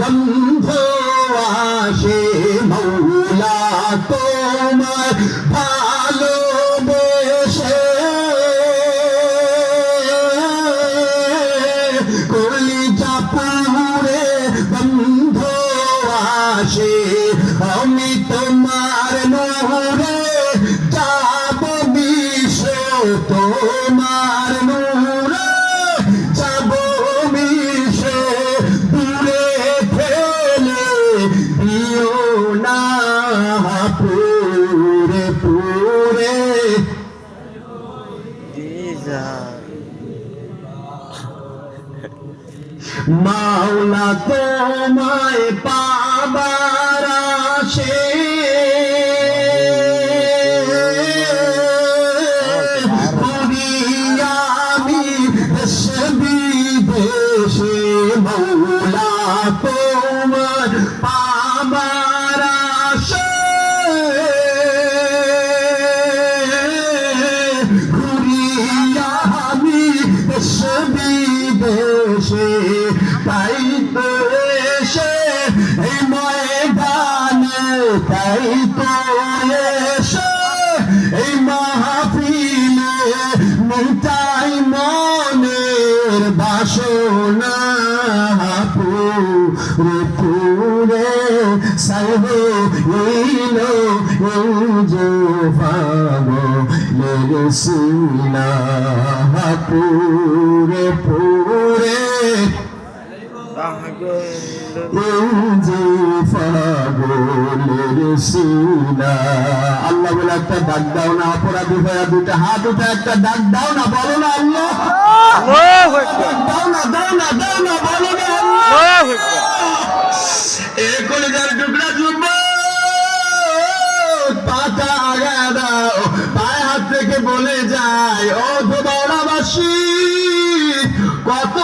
বন্ধ আসে মৌলা তোমার ভালোবেসে কলিজা পুরে বন্ধ আসে আমি তোমার নূরে যাব মিশে তোমার নূরে যাব মিশে দূরে ফেলে দিও না পুরে পুরে মাওলা তোমায় পাবার আসে আমি দেশে বিদেশে মাওলা তোমার পাবার আসে ঘুরিয়া আমি দেশে বিদেশে তাই তো এসে এই ময়দানে তাই তো এসে এই মাহফিলে মিটাই মনের বাসনা পুরে পুরে সাইবে ইলো যে ভাবো লেগেছিলা পুরে পুরে আল্লাহ বলে একটা ডাক দাও না অপরাধী ভাইয়া দুটা হাত উঠে একটা ডাক দাও না বলো না আল্লাহ দাও না দাও না দাও না বলো না কলিজার টুকরা যুব পাতা আগা দাও পায়ে হাত থেকে বলে যায় ও তো বাউলাবাসী কত